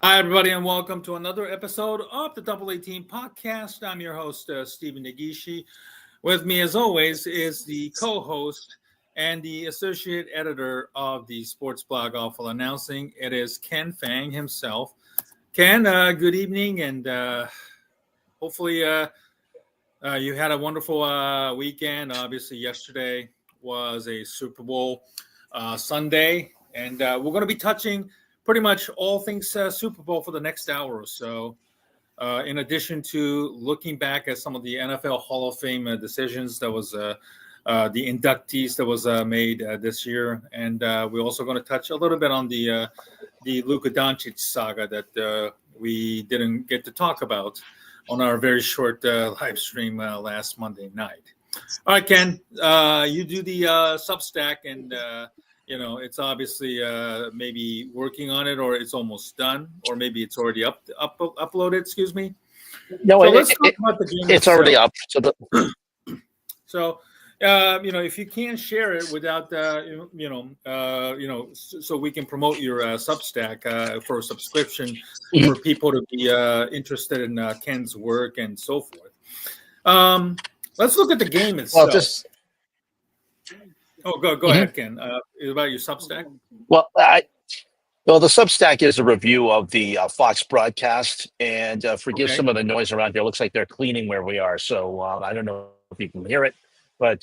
Hi, everybody, and welcome to another episode of the Double 18 podcast. I'm your host, Stephen Nagishi. With me, as always, is the co-host and the associate editor of the sports blog Awful Announcing. It is Ken Fang himself. Ken, good evening, and hopefully you had a wonderful weekend. Obviously, yesterday was a Super Bowl Sunday, and we're going to be touching pretty much all things Super Bowl for the next hour or so. In addition to looking back at some of the NFL Hall of Fame decisions that was the inductees that was made this year, and we're also going to touch a little bit on the Luka Doncic saga that we didn't get to talk about on our very short live stream last Monday night. All right, Ken, you do the Substack, and it's obviously maybe working on it, or it's almost done, or maybe it's already uploaded. Excuse me. No, So let's talk about the game. It's already up. So, if you can share it without, so we can promote your Substack for a subscription for people to be interested in Ken's work and so forth. Let's look at the game itself. Go ahead, Ken. About your Substack. Well, the Substack is a review of the Fox broadcast, and forgive some of the noise around here. It looks like they're cleaning where we are, so I don't know if you can hear it, but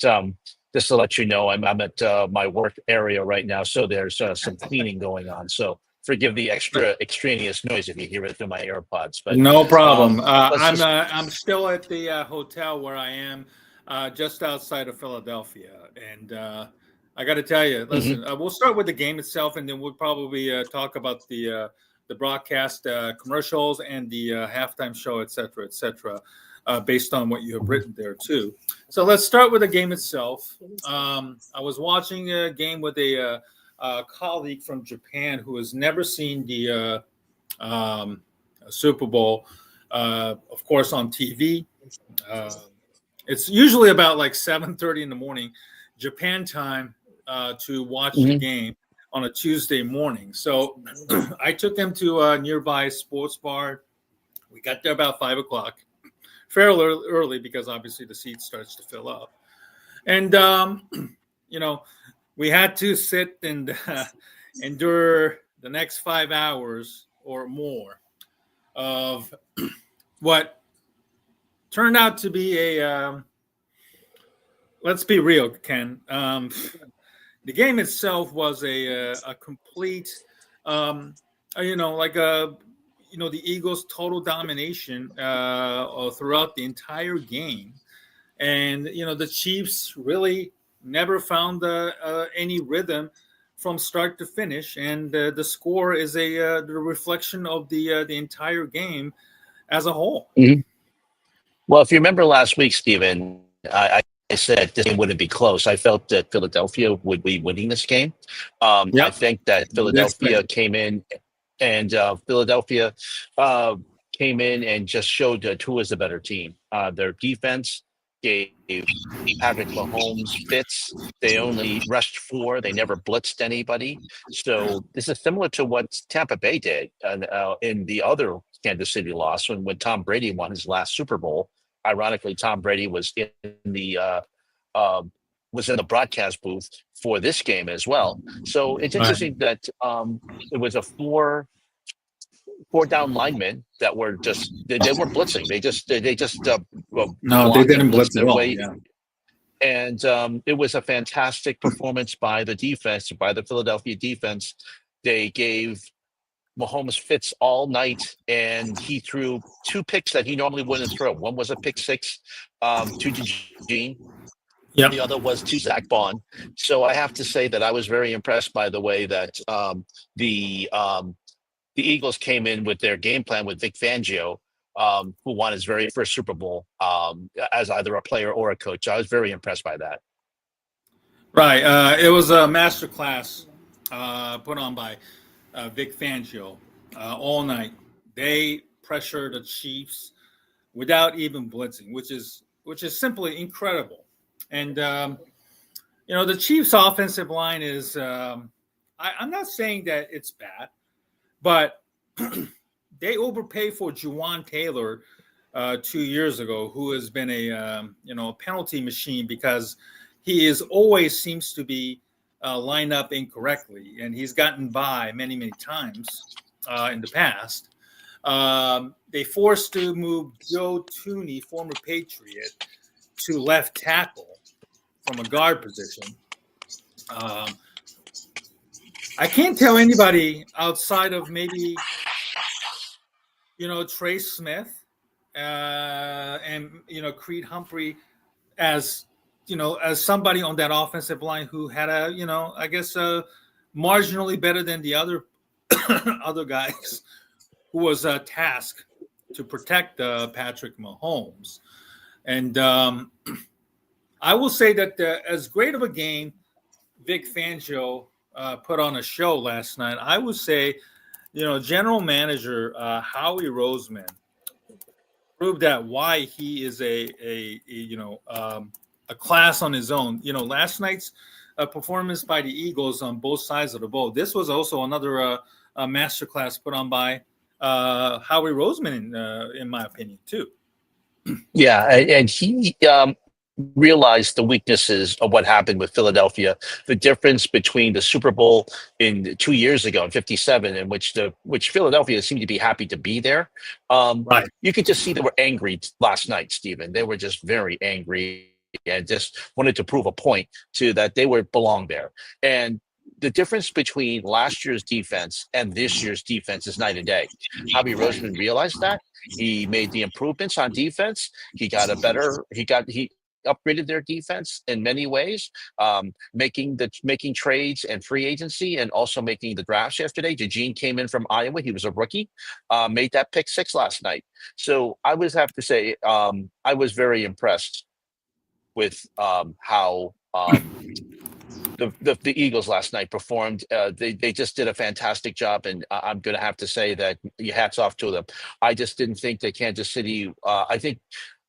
just to let you know, I'm at my work area right now, so there's some cleaning going on. So forgive the extra extraneous noise if you hear it through my AirPods. But no problem. I'm still at the hotel where I am, just outside of Philadelphia, and I got to tell you, listen, we'll start with the game itself, and then we'll probably talk about the broadcast commercials and the halftime show, et cetera, based on what you have written there too. So let's start with the game itself. I was watching a game with a colleague from Japan who has never seen the Super Bowl, of course, on TV. It's usually about like 7:30 in the morning, Japan time, to watch the game on a Tuesday morning. So I took him to a nearby sports bar. We got there about 5 o'clock, fairly early because obviously the seat starts to fill up. And, we had to sit and endure the next 5 hours or more of what turned out to be a, let's be real, Ken. The game itself was a complete, the Eagles' total domination throughout the entire game. And, the Chiefs really never found any rhythm from start to finish. And the score is the reflection of the entire game as a whole. Well, if you remember last week, Stephen, I said this game wouldn't be close. I felt that Philadelphia would be winning this game. I think that Philadelphia came in and just showed who was the better team. Their defense gave Patrick Mahomes fits. They only rushed 4. They never blitzed anybody. So this is similar to what Tampa Bay did in the other Kansas City loss when Tom Brady won his last Super Bowl. Ironically, Tom Brady was in the broadcast booth for this game as well. So it's interesting that it was a 4 down linemen that were just they weren't blitzing. They didn't blitz at all. Yeah. And it was a fantastic performance by the defense, by the Philadelphia defense. They gave Mahomes fits all night, and he threw 2 picks that he normally wouldn't throw. One was a pick 6 to Gene. Yep. The other was to Zach Bond. So I have to say that I was very impressed by the way that the Eagles came in with their game plan with Vic Fangio, who won his very first Super Bowl as either a player or a coach. I was very impressed by that. Right. It was a masterclass put on by Vic Fangio all night. They pressured the Chiefs without even blitzing, which is simply incredible. And the Chiefs' offensive line is I'm not saying that it's bad, but they overpaid for Juwan Taylor 2 years ago, who has been a penalty machine because he is always seems to be lined up incorrectly, and he's gotten by many times in the past. They forced to move Joe Tooney, former Patriot, to left tackle from a guard position. I can't tell anybody outside of maybe Trey Smith and Creed Humphrey as as somebody on that offensive line who had I guess marginally better than the other other guys who was tasked to protect Patrick Mahomes. And I will say that as great of a game Vic Fangio put on a show last night, I would say, General Manager Howie Roseman proved that why he is a class on his own. Last night's performance by the Eagles on both sides of the ball. This was also another masterclass put on by Howie Roseman, in my opinion, too. Yeah, and he realized the weaknesses of what happened with Philadelphia. The difference between the Super Bowl in 2 years ago in '57, in which Philadelphia seemed to be happy to be there. Right. You could just see they were angry last night, Stephen. They were just very angry and just wanted to prove a point to that they belong there. And the difference between last year's defense and this year's defense is night and day. Howie Roseman realized that. He made the improvements on defense. He upgraded their defense in many ways, making trades and free agency, and also making the drafts yesterday. DeJean came in from Iowa. He was a rookie, made that pick six last night. So I would have to say I was very impressed with how the Eagles last night performed. They just did a fantastic job, and I'm going to have to say that hats off to them. I just didn't think that Kansas City. I think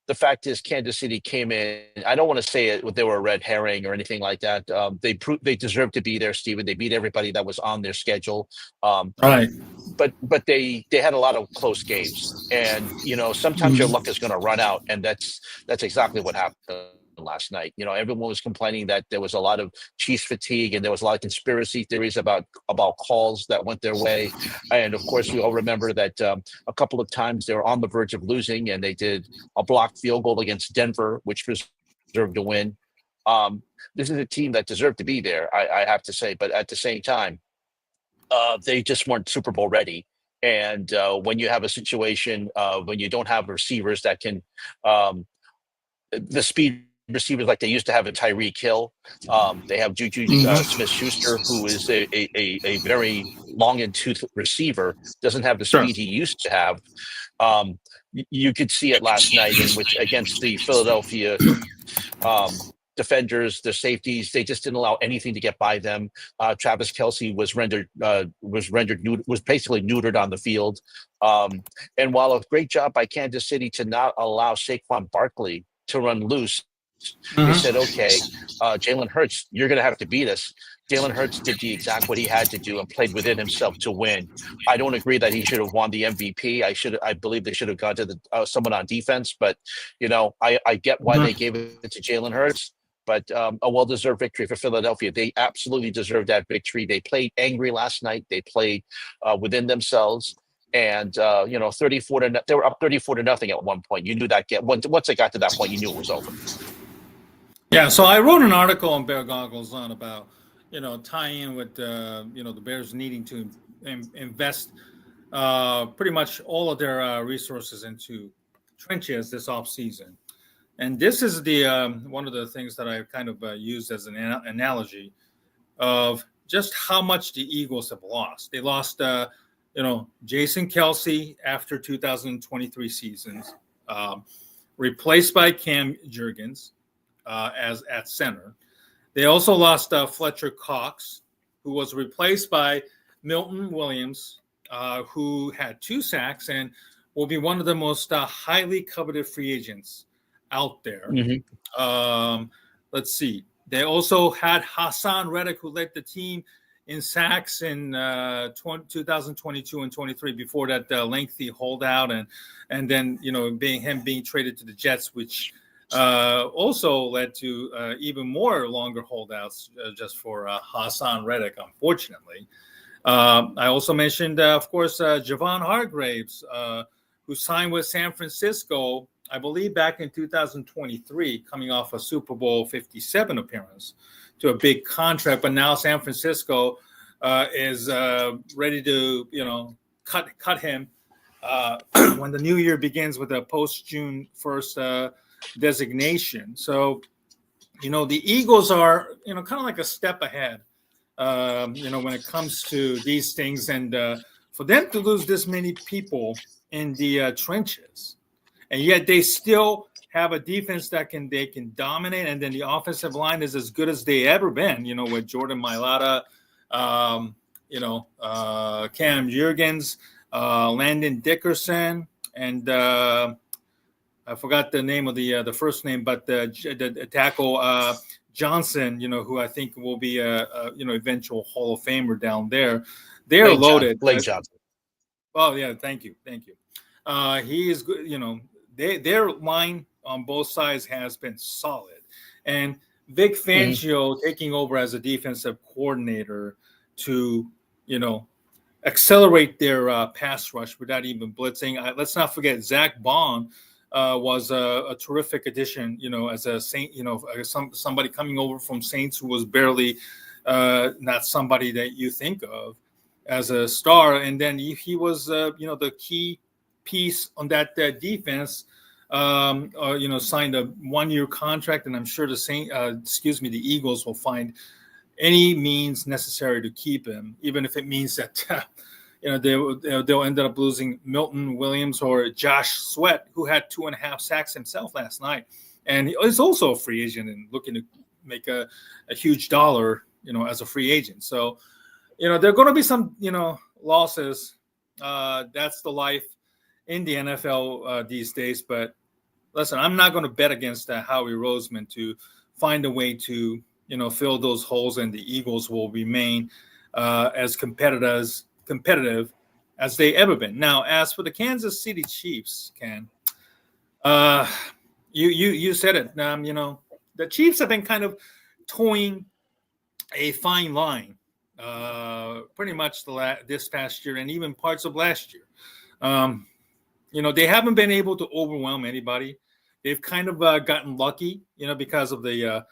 the fact is Kansas City came in. I don't want to say they were a red herring or anything like that. They deserved to be there, Stephen. They beat everybody that was on their schedule. Right. But they had a lot of close games, and sometimes your luck is going to run out, and that's exactly what happened last night. Everyone was complaining that there was a lot of Chiefs fatigue, and there was a lot of conspiracy theories about calls that went their way. And of course, we all remember that a couple of times they were on the verge of losing, and they did a blocked field goal against Denver, which deserved to win. This is a team that deserved to be there, I have to say. But at the same time, they just weren't Super Bowl ready. And when you have a situation when you don't have receivers that can the speed receivers like they used to have in Tyreek Hill. They have Juju Smith-Schuster, who is a very long and tooth receiver, doesn't have the speed he used to have. You could see it last night in which against the Philadelphia defenders, the safeties, they just didn't allow anything to get by them. Travis Kelce was basically neutered on the field. And while a great job by Kansas City to not allow Saquon Barkley to run loose, they said, okay, Jalen Hurts, you're going to have to beat us. Jalen Hurts did the exact what he had to do and played within himself to win. I don't agree that he should have won the MVP. I believe they should have gone to someone on defense, but I get why they gave it to Jalen Hurts. But a well-deserved victory for Philadelphia. They absolutely deserved that victory. They played angry last night. They played within themselves. And 34 to they were up 34 to nothing at one point. You knew that once it got to that point, you knew it was over. Yeah, so I wrote an article on Bear Goggles on about tying in with the Bears needing to invest pretty much all of their resources into trenches this offseason. And this is the one of the things that I kind of used as an analogy of just how much the Eagles have lost. They lost Jason Kelce after 2023 seasons, replaced by Cam Jurgens as at center. They also lost Fletcher Cox, who was replaced by Milton Williams, who had 2 sacks and will be one of the most highly coveted free agents out there. Let's see. They also had Hassan Reddick, who led the team in sacks in 2022 and 23 before that lengthy holdout, and then being traded to the Jets, which also led to even more longer holdouts just for Hassan Reddick, unfortunately. I also mentioned, of course, Javon Hargraves, who signed with San Francisco, I believe, back in 2023, coming off a Super Bowl 57 appearance to a big contract. But now San Francisco is ready to, cut him when the new year begins with a post-June 1st designation. So, the Eagles are, kind of like a step ahead, when it comes to these things. And for them to lose this many people in the trenches, and yet they still have a defense that they can dominate, and then the offensive line is as good as they ever been. With Jordan Mailata, Cam Jurgens, Landon Dickerson, and I forgot the name of the first name, but the tackle Johnson, who I think will be a eventual Hall of Famer down there. They're loaded. Blake Johnson. Oh yeah, thank you. He is good. Their line on both sides has been solid, and Vic Fangio taking over as a defensive coordinator to accelerate their pass rush without even blitzing. Let's not forget Zach Bond was a terrific addition. As a Saint, somebody coming over from Saints who was barely not somebody that you think of as a star, and then he was the key piece on that defense. Signed a 1-year contract, and I'm sure the Eagles will find any means necessary to keep him, even if it means that they'll end up losing Milton Williams or Josh Sweat, who had 2.5 sacks himself last night, and is also a free agent and looking to make a huge dollar, as a free agent. So, there are going to be some, losses. That's the life in the NFL these days. But listen, I'm not going to bet against Howie Roseman to find a way to, fill those holes, and the Eagles will remain as competitive as they ever been. Now, as for the Kansas City Chiefs, Ken, you said it. The Chiefs have been kind of towing a fine line, pretty much this past year and even parts of last year. They haven't been able to overwhelm anybody. They've kind of gotten lucky, because of the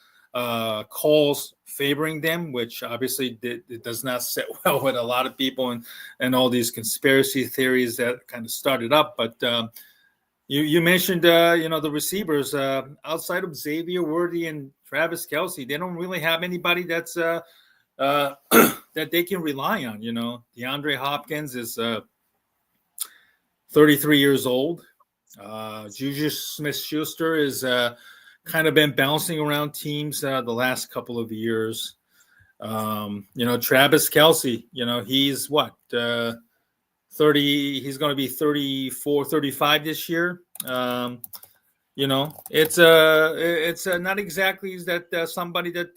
calls favoring them, which obviously it does not sit well with a lot of people and all these conspiracy theories that kind of started up. But you mentioned, the receivers outside of Xavier Worthy and Travis Kelce, they don't really have anybody that's that they can rely on. DeAndre Hopkins is 33 years old. Juju Smith-Schuster is kind of been bouncing around teams the last couple of years. Travis Kelce, he's what, 30, he's going to be 34, 35 this year. It's not exactly that somebody that,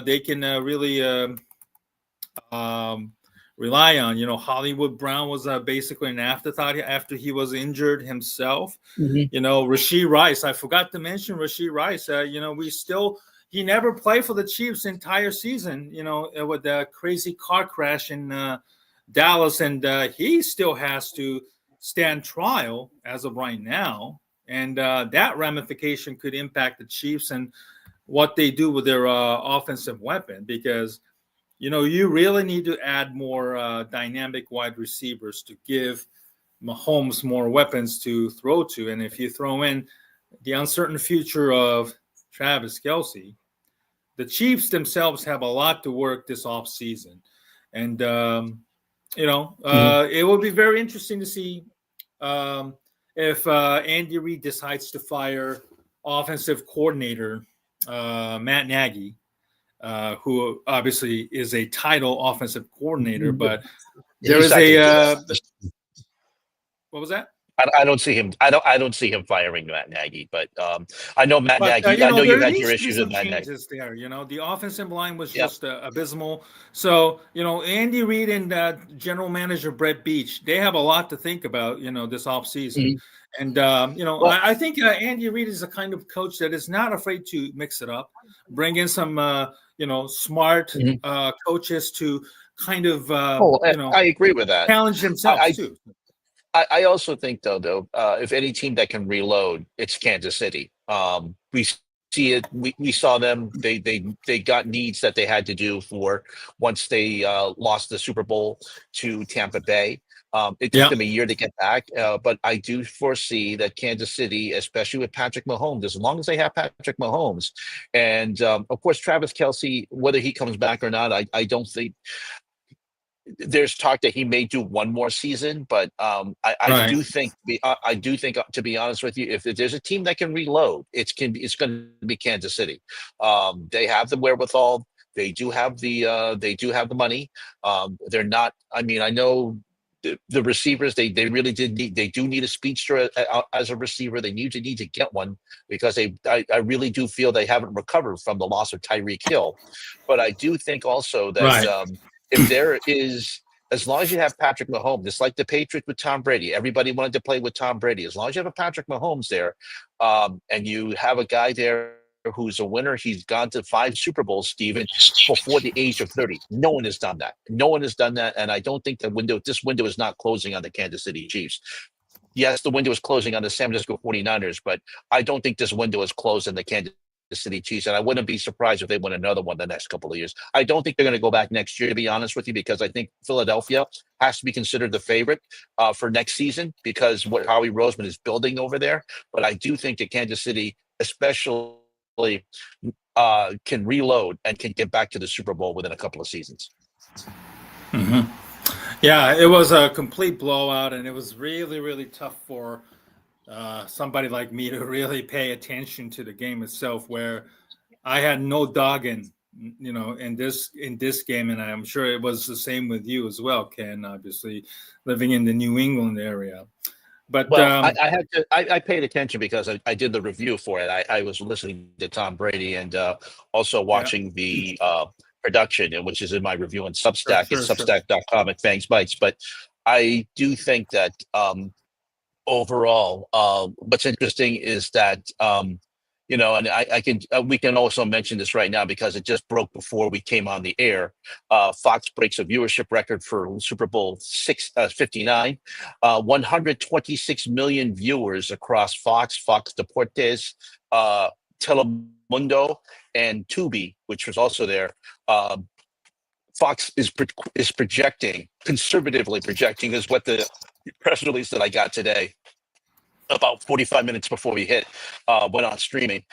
they can really rely on. Hollywood Brown was basically an afterthought after he was injured himself. Rashee Rice, I forgot to mention Rashee Rice. He never played for the Chiefs the entire season, with the crazy car crash in Dallas, and he still has to stand trial as of right now, and that ramification could impact the Chiefs and what they do with their offensive weapon, because you really need to add more dynamic wide receivers to give Mahomes more weapons to throw to. And if you throw in the uncertain future of Travis Kelce, the Chiefs themselves have a lot to work this offseason. And, it will be very interesting to see if Andy Reid decides to fire offensive coordinator Matt Nagy, who obviously is a title offensive coordinator, but there is what was that? I don't see him. I don't see him firing Matt Nagy. But I know Matt But Nagy. I know you've there had your needs to be issues with some Matt Nagy. changes there. The offensive line was Yep. just abysmal. So Andy Reid and general manager Brett Beach, they have a lot to think about. This offseason. Mhm. And Well, I think Andy Reid is the kind of coach that is not afraid to mix it up, bring in some smart mhm. coaches to kind of Oh, I agree with that. challenge themselves I, too. I also think though, if any team that can reload, it's Kansas City. We see it. We saw them. They got needs that they had to do for once they lost the Super Bowl to Tampa Bay. It took Yeah. them a year to get back, but I do foresee that Kansas City, especially with Patrick Mahomes, as long as they have Patrick Mahomes, and of course Travis Kelsey, whether he comes back or not, I don't think there's talk that he may do one more season, but I Right. do think I do think to be honest with you, if there's a team that can reload, it's going to be Kansas City. They have the wherewithal. They do have the money. They're not. I mean, I know the receivers they really did need they do need a speedster as a receiver. They need to get one because I really do feel they haven't recovered from the loss of Tyreek Hill. But I do think also that. Right. If there is, as long as you have Patrick Mahomes, it's like the Patriots with Tom Brady. Everybody wanted to play with Tom Brady. As long as you have a Patrick Mahomes there, and you have a guy there who's a winner, he's gone to 5 Super Bowls, Steven, before the age of 30. No one has done that. No one has done that. And I don't think this window is not closing on the Kansas City Chiefs. Yes, the window is closing on the San Francisco 49ers, but I don't think this window is closed in the Kansas City Chiefs, and I wouldn't be surprised if they win another one the next couple of years. I don't think they're going to go back next year, to be honest with you, because I think Philadelphia has to be considered the favorite for next season because what Howie Roseman is building over there. But I do think that Kansas City, especially, can reload and can get back to the Super Bowl within a couple of seasons. Mm-hmm. Yeah, it was a complete blowout, and it was really, really tough for somebody like me to really pay attention to the game itself, where I had no dog in this game, and I'm sure it was the same with you as well, Ken. Obviously, living in the New England area, but Well, I had to. I paid attention because I did the review for it. I was listening to Tom Brady and also yeah, watching the production, which is in my review on sure, Substack. It's sure, sure. substack.com at Fangs Bites. But I do think that overall, what's interesting is that and I can we can also mention this right now because it just broke before we came on the air. Fox breaks a viewership record for Super Bowl 59. 126 million viewers across Fox Deportes, Telemundo, and Tubi, which was also there. Fox is projecting, conservatively projecting, is what the press release that I got today about 45 minutes before we went on streaming.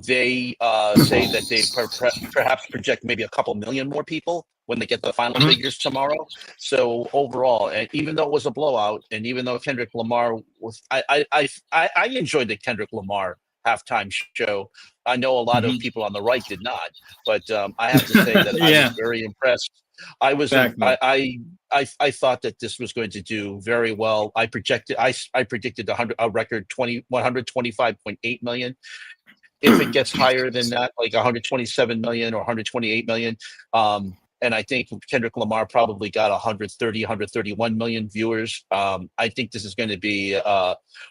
They say that they perhaps project maybe a couple million more people when they get the final Mhm. figures tomorrow. So overall, and even though it was a blowout, and even though Kendrick Lamar was, I enjoyed the Kendrick Lamar halftime show. I know a lot of Mhm. people on the right did not, but I have to say that I was Yeah, very impressed. I was exactly. I thought that this was going to do very well. I predicted a record 125.8 million. If it gets higher than that, like 127 million or 128 million, and I think Kendrick Lamar probably got 130, 131 million viewers. I think this is going to be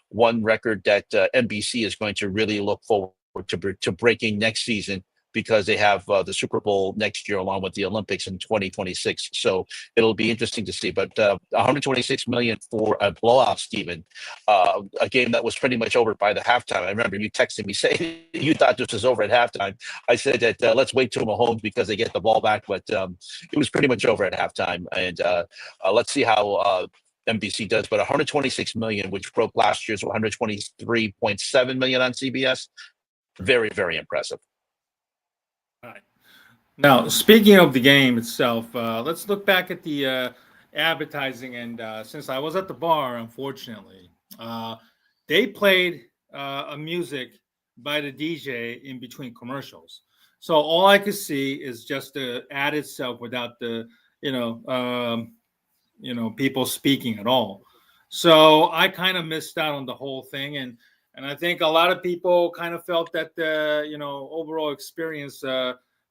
one record that NBC is going to really look forward to breaking next season because they have the Super Bowl next year along with the Olympics in 2026. So it'll be interesting to see. But 126 million for a blowout, Stephen, a game that was pretty much over by the halftime. I remember you texting me saying you thought this was over at halftime. I said that let's wait till Mahomes because they get the ball back, but it was pretty much over at halftime. And let's see how NBC does. But 126 million, which broke last year's 123.7 million on CBS, very, very impressive. All right. Now, speaking of the game itself, let's look back at the advertising. And since I was at the bar, unfortunately, uh, they played a music by the DJ in between commercials. So all I could see is just the ad itself without the, you know, people speaking at all. So I kind of missed out on the whole thing, and I think a lot of people kind of felt that the overall experience,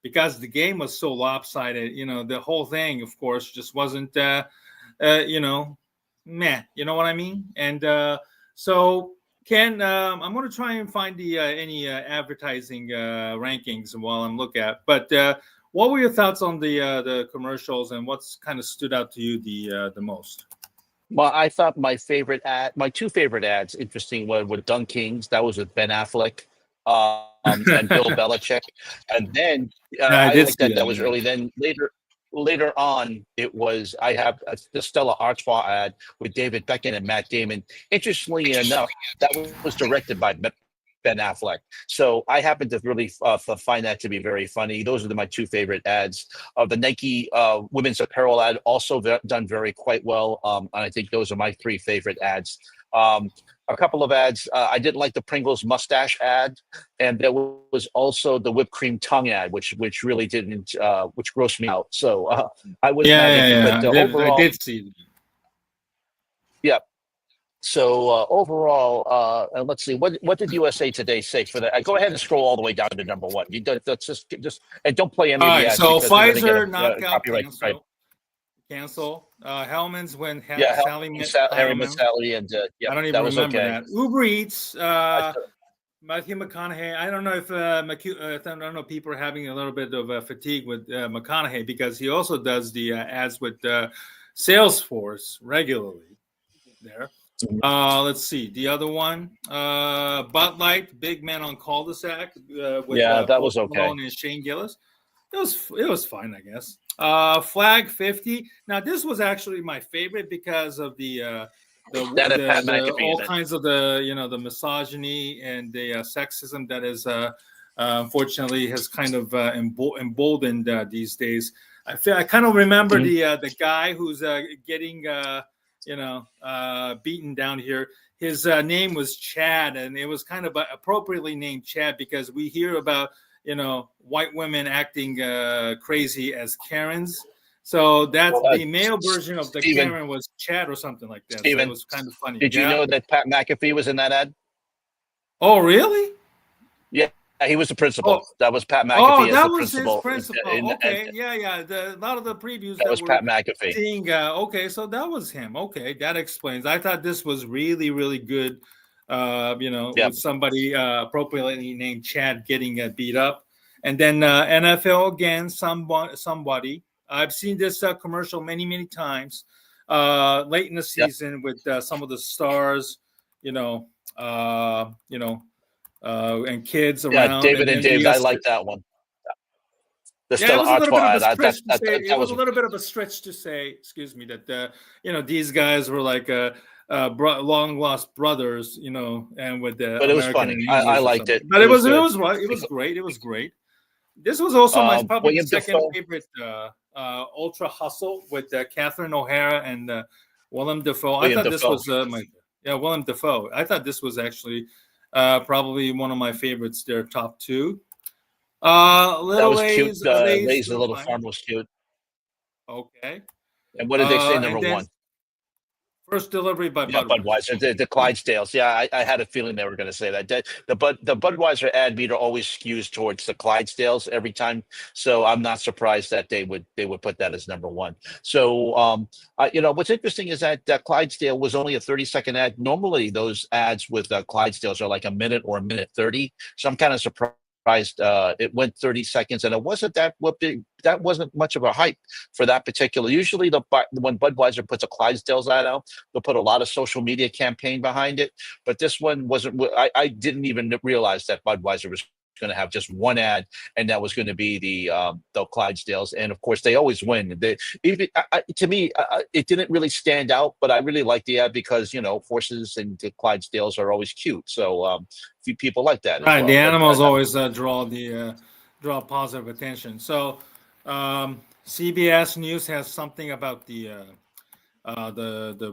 because the game was so lopsided, the whole thing, of course, just wasn't you know meh. You know what I mean? And so Ken, I'm going to try and find the any advertising rankings while I'm looking at. But what were your thoughts on the commercials, and what's kind of stood out to you the most? Well, I thought my two favorite ads, interesting, were Dunk Kings. That was with Ben Affleck and Bill Belichick. And then Yeah, I I did like see that. that. That was Yeah. early. Then later on, it was I have the Stella Artois ad with David Beckham and Matt Damon. Interestingly enough, that was directed by Ben Affleck. So I happen to really find that to be very funny. Those are my two favorite ads. The Nike women's apparel ad also done very quite well. And I think those are my three favorite ads. Um, a couple of ads. I didn't like the Pringles mustache ad, and there was also the whipped cream tongue ad, which really didn't, which grossed me out. So I was not Yeah, into. yeah, But yeah. I overall, did see that. yeah. So overall, and let's see, what did USA Today say for that? Go ahead and scroll all the way down to number one. Let's just and don't play any All of the right, ads so because we're going to get Pfizer a knockout copyright strike. cancel. Hellman's when Yeah, Sally met Harry met Heilman. Sally, and I yep, don't even that was remember okay. that. Uber Eats, I thought, Matthew McConaughey. I don't know if I don't know, people are having a little bit of fatigue with McConaughey, because he also does the ads with Salesforce regularly there. Let's see the other one. Bud Light, Big Man on Cul-de-sac with yeah, that was Post okay. Malone and Shane Gillis. It was fine, I guess. Flag 50. Now this was actually my favorite because of That had Pat the McAfee all in it. kinds of the misogyny and the sexism that is unfortunately has kind of emboldened these days. I kind of remember Mhm. the guy who's getting beaten down here. His name was Chad, and it was kind of appropriately named Chad because we hear about white women acting crazy as Karens. So that's Uh, the male version of the Stephen, Karen was Chad or something like that. So it Stephen, was kind of funny. did you Yeah. know that Pat McAfee was in that ad? Oh, really? Yeah, he was the Oh, principal. That was Pat oh, McAfee as that the was his principal, principal. and Okay, yeah, yeah. A lot of the previews that that was we're Pat McAfee. seeing. Okay, so that was him. Okay, that explains. I thought this was really, really good. Yeah, With somebody appropriately named Chad getting beat up, and then NFL again. Somebody. I've seen this commercial many, many times. Late in the yeah, season with some of the stars. You know. And kids yeah. around, David and and then Dave, I like that one. The yeah, it Stella was a little bit Artois of a ad. stretch to say. It That was a was, little bit of a stretch to say, excuse me, that these guys were like long lost brothers, and with the but it was American funny. and I English or liked something. it. But It it was was it good. was right. It was great. It was great. This was also my probably the William second Defoe. favorite Ultra Hustle with Catherine O'Hara and Willem Dafoe. I William thought this Defoe. was Willem Dafoe. I thought this was actually probably one of my favorites. Their top two. That Little was cute. Lay's Lay's the little fine. farm was cute. Okay. And what did they say? And Number then one. first delivery by Yeah, Budweiser. Budweiser, the Clydesdales. Yeah, I had a feeling they were going to say that. The Budweiser ad meter always skews towards the Clydesdales every time, so I'm not surprised that they would put that as number one. So, what's interesting is that Clydesdale was only a 30-second ad. Normally, those ads with Clydesdales are like a minute or a minute 30. So I'm kind of surprised it went 30 seconds, and it wasn't that wasn't much of a hype for that particular. Usually, when Budweiser puts a Clydesdales ad out, they'll put a lot of social media campaign behind it. But this one wasn't. I didn't even realize that Budweiser was going to have just one ad, and that was going to be the Clydesdales. And of course, they always win. To me, it didn't really stand out, but I really like the ad because horses and the Clydesdales are always cute. So few people like that as Right, the well. But animals always draw positive attention. So CBS News has something about the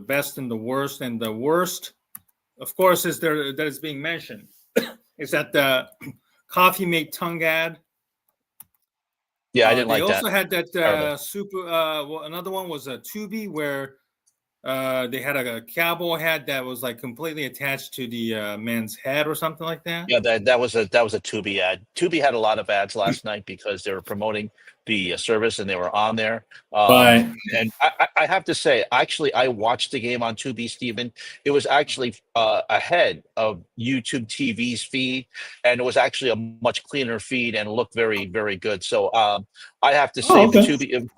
best and the worst, and the worst, of course, is there that is being mentioned. Is that the Coffee Mate tongue ad? yeah, I didn't They like that. also had that Terrible. another one was a Tubi where they had a cowboy hat that was like completely attached to the man's head or something like that. Yeah, that was a Tubi ad. Tubi had a lot of ads last night because they were promoting the service and they were on there. Right. And I have to say, actually, I watched the game on Tubi, Stephen. It was actually ahead of YouTube TV's feed, and it was actually a much cleaner feed and looked very, very good. So I have to Oh, say, the okay. Tubi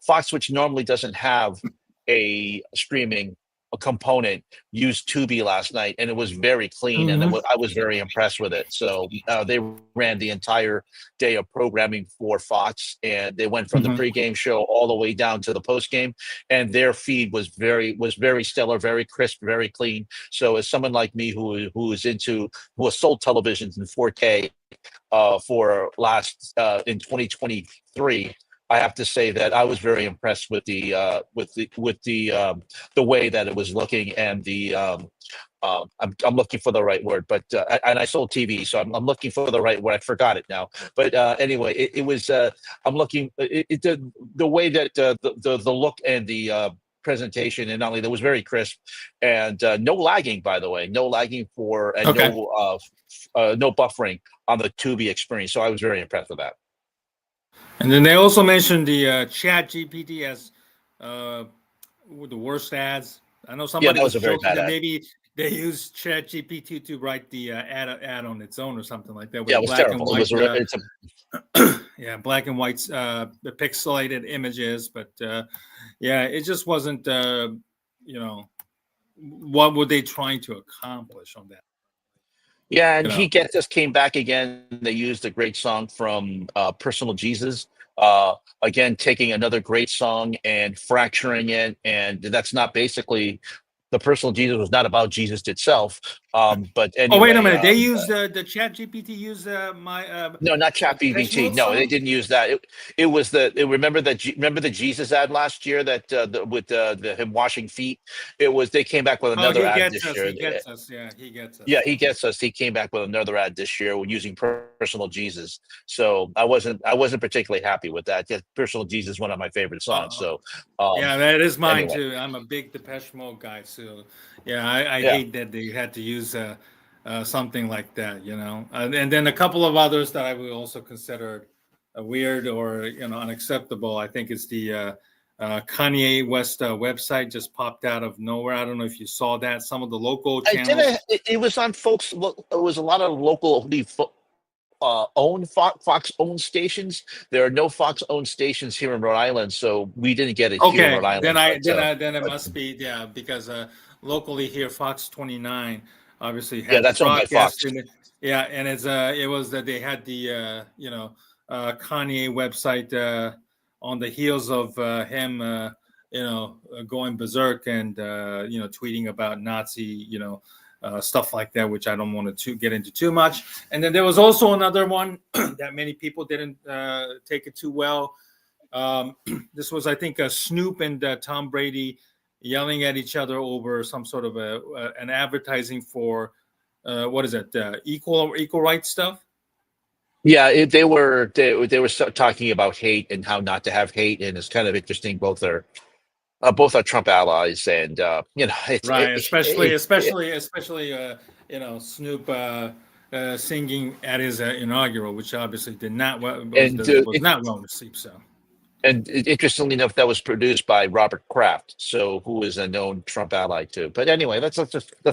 Fox, which normally doesn't have a streaming a component, used Tubi last night, and it was very clean, and Hmm. I was very impressed with it. So they ran the entire day of programming for Fox, and they went from the Hmm. pregame show all the way down to the postgame, and their feed was very stellar, very crisp, very clean. So as someone like me who has sold televisions in 4K for last in 2023. I have to say that I was very impressed with the way that it was looking and I'm looking for the right word, but and I sold TV, so I'm looking for the right word. I forgot it now, but anyway, it was I'm looking the way that the look and the presentation, and not only that was very crisp and no lagging, by the way, no lagging for and Okay. no buffering on the Tubi experience. So I was very impressed with that. And then they also mentioned the Chat GPT as uh, the worst ads. I know Yeah, somebody that was was a very joking bad that ad. maybe they used Chat GPT to write the ad on its own or something like that with Yeah, the it was black and terrible. white. It's a Yeah, black and white, the pixelated images. But yeah, it just wasn't. You know, what were they trying to accomplish on that? Yeah, and You know. he just came back again. They used a great song from Personal Jesus. Again, taking another great song and fracturing it, and that's not basically the Personal Jesus was not about Jesus itself. But Oh, wait a anyway, minute. They used the Chat GPT. Use my no, not Depeche ChatGPT. Mode No, they song. didn't use that. It was remember the Jesus ad last year that with the him washing feet. It was they came back with Oh, another he ad gets this us. year. He gets us. Yeah, he gets Yeah, us. he gets us. He came back with another ad this year using Personal Jesus. So I wasn't particularly happy with that. Yeah, Personal Jesus is one of my favorite songs. Uh, So yeah, that is mine anyway, too. I'm a big Depeche Mode guy, so yeah, I yeah. hate that they had to use something like that, you know. And then a couple of others that I would also consider weird or unacceptable. I think it's the Kanye West website just popped out of nowhere. I don't know if you saw that. Some of the local I channels. didn't. It was on folks. It was a lot of local own Fox owned stations. There are no Fox owned stations here in Rhode Island, so we didn't get it here in Okay, Rhode Island. then it But must be, yeah, because locally here Fox 29 obviously yeah, had the that's owned by broadcast Fox. in it. Yeah, and it was that they had the Kanye website on the heels of him going berserk and tweeting about Nazi stuff like that, which I don't want to get into too much. And then there was also another one that many people didn't take it too well. um, this was, I think, Snoop and Tom Brady yelling at each other over some sort of an advertising for what is it, equal rights stuff. Yeah, they were talking about hate and how not to have hate, and it's kind of interesting. Both are Trump allies, and it's Right, especially Snoop singing at his inaugural, which obviously did not and was not well received. So interestingly enough, that was produced by Robert Kraft, so who is a known Trump ally too. But anyway, let's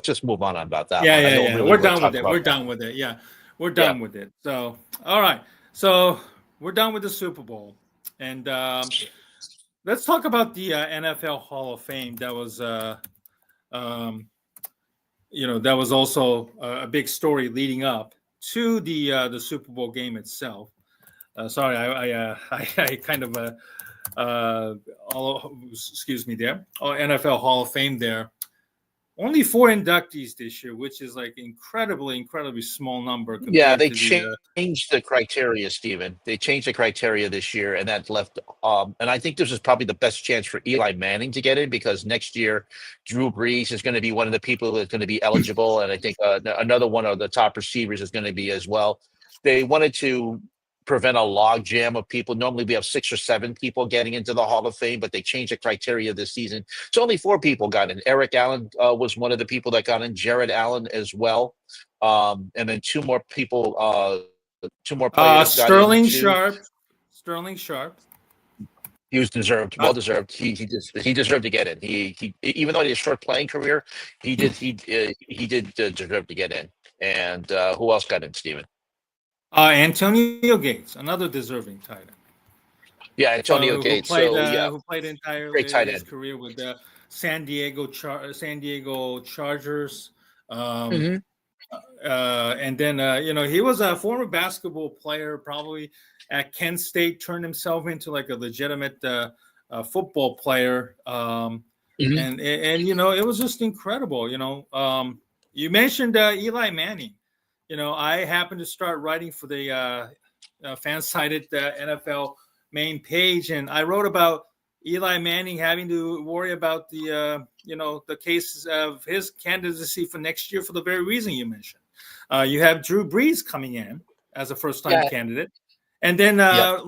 just move on about that yeah, one. I yeah, don't yeah, really we're want to done with talk it. about We're that. done with it. Yeah, we're Yeah. done with it. So all right, so we're done with the Super Bowl, and let's talk about the NFL Hall of Fame. That was, um, that was also a big story leading up to the Super Bowl game itself. Sorry, I kind of excuse me there. Oh, NFL Hall of Fame there. Only four inductees this year, which is like incredibly small number Yeah, compared they to the. changed the criteria, Stephen. They changed the criteria this year, and that left. And I think this is probably the best chance for Eli Manning to get in because next year, Drew Brees is going to be one of the people that's going to be eligible, and I think another one of the top receivers is going to be as well. They wanted to prevent a log jam of people. Normally we have 6 or 7 people getting into the Hall of Fame, but they changed the criteria this season. So only 4 people got in. Eric Allen was one of the people that got in. Jared Allen as well, and then 2 more people. 2 more players got in Sterling too. Sharp. Sterling Sharp. He was deserved, well deserved. He deserved to get in. He even though he had a short playing career, he did deserve to get in. And who else got in, Steven? Antonio Gates, another deserving tight end. Yeah, Antonio Gates. Who played great tight his end. career with the San Diego Chargers. Mm-hmm. And then he was a former basketball player, probably at Kent State, turned himself into like a legitimate football player. Mm-hmm. And it was just incredible. You mentioned Eli Manning. I happened to start writing for the fan-sided NFL main page, and I wrote about Eli Manning having to worry about the cases of his candidacy for next year for the very reason you mentioned. You have Drew Brees coming in as a first-time candidate, and then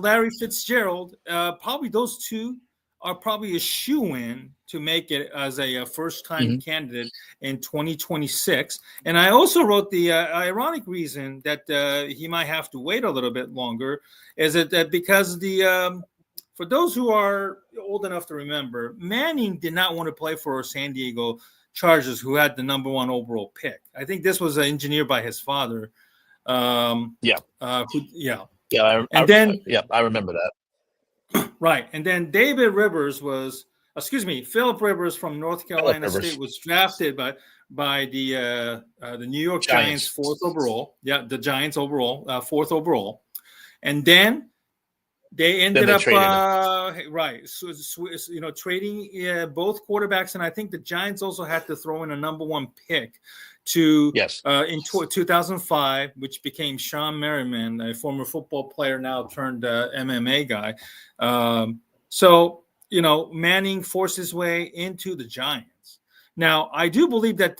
Larry Fitzgerald. Probably those two are probably a shoo-in to make it as a first-time candidate in 2026. And I also wrote the ironic reason that he might have to wait a little bit longer is that because for those who are old enough to remember, Manning did not want to play for San Diego Chargers, who had the number 1 overall pick. I think this was engineered by his father. I remember that. Right. And then Philip Rivers from North Carolina State was drafted by the New York Giants 4th overall. Yeah, the Giants overall, 4th overall. And then they ended up trading both quarterbacks, and I think the Giants also had to throw in a number 1 pick in 2005, which became Sean Merriman, a former football player now turned MMA guy. So Manning forced his way into the Giants. Now, I do believe that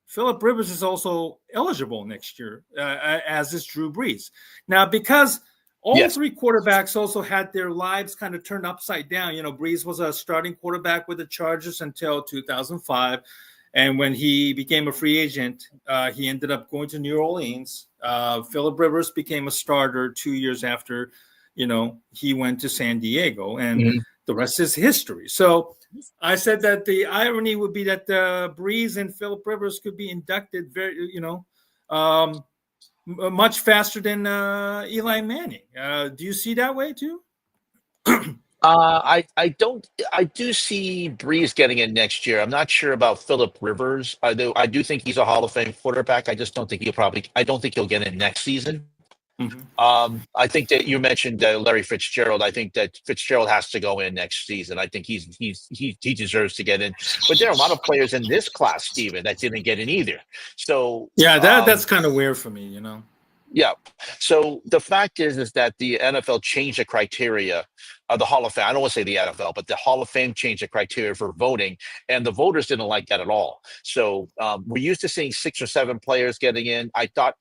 Philip Rivers is also eligible next year, as is Drew Brees. Now, because all 3 quarterbacks also had their lives kind of turned upside down. Brees was a starting quarterback with the Chargers until 2005. And when he became a free agent, he ended up going to New Orleans. Philip Rivers became a starter 2 years after, he went to San Diego. And the rest is history. So I said that the irony would be that Brees and Philip Rivers could be inducted much faster than Eli Manning. Do you see that way too? I do see Brees getting in next year. I'm not sure about Philip Rivers. I do think he's a Hall of Fame quarterback. I just don't think I don't think he'll get in next season. I think that you mentioned Larry Fitzgerald. I think that Fitzgerald has to go in next season. I think he deserves to get in. But there are a lot of players in this class, Steven, that didn't get in either. So that's kind of weird for me, Yeah. So the fact is that the NFL changed the criteria of the Hall of Fame. I don't want to say the NFL, but the Hall of Fame changed the criteria for voting, and the voters didn't like that at all. So we're used to seeing 6 or 7 players getting in. I thought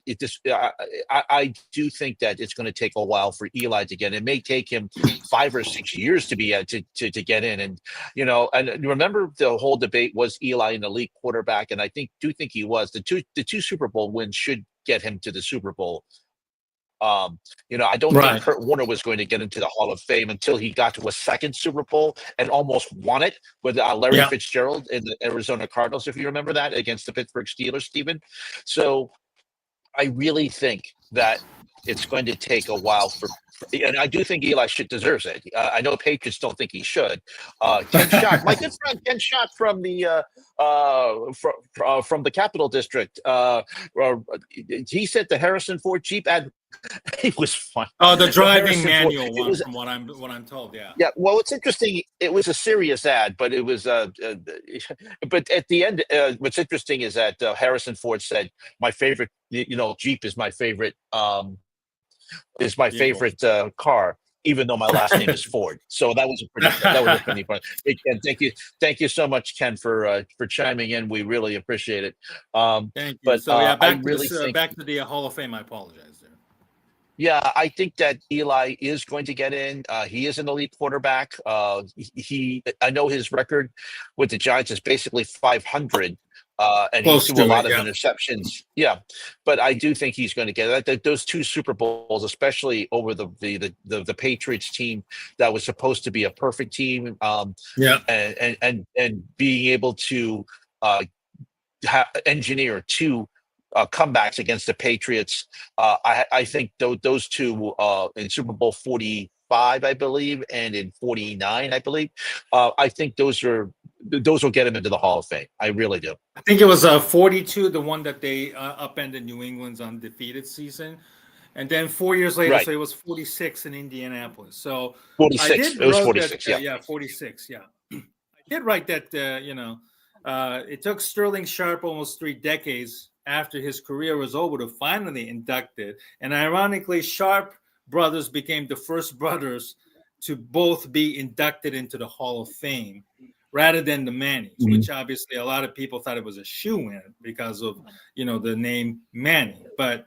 I do think that it's going to take a while for Eli to get in. It may take him 5 or 6 years to be to get in. And and remember the whole debate, was Eli an elite quarterback? And I do think he was. The two Super Bowl wins should get him to the Super Bowl. I don't think Kurt Warner was going to get into the Hall of Fame until he got to a 2nd Super Bowl and almost won it with Larry Fitzgerald in the Arizona Cardinals, if you remember that, against the Pittsburgh Steelers, Stephen. So I really think that it's going to take a while and I do think Eli deserves it. I know Patriots don't think he should. Ken Schott, my good friend Ken Schott from the Capital District, he said the Harrison Ford Jeep ad. It was fun. Oh, the driving manual one, from what I'm told. Yeah. Yeah. Well, it's interesting. It was a serious ad, but it was. But at the end, what's interesting is that Harrison Ford said, "My favorite, Jeep is my favorite. Favorite car, even though my last name is Ford." So that was a pretty fun. Hey, Ken, thank you so much, Ken, for chiming in. We really appreciate it. Thank you. But back to the Hall of Fame. I apologize there. Yeah, I think that Eli is going to get in. He is an elite quarterback. I know his record with the Giants is basically 500, and he Close threw a to it, lot of yeah. interceptions. Yeah, but I do think he's going to get it. Those two Super Bowls, especially over the Patriots team that was supposed to be a perfect team, Yeah. and being able to uh, engineer two comebacks against the Patriots. I think those two in Super Bowl 45, I believe, and in 49, I believe. I think those will get him into the Hall of Fame. I really do. I think it was 42, the one that they upended New England's undefeated season. And then 4 years later, Right. so it was 46 in Indianapolis. So I 46. did It was wrote that, 46. Yeah. yeah, 46, yeah. I did write that, it took Sterling Sharp almost 3 decades after his career was over to finally induct it. And ironically, Sharp brothers became the first brothers to both be inducted into the Hall of Fame rather than the Mannings, Mhm. which obviously a lot of people thought it was a shoe-in because of, the name Manning. But,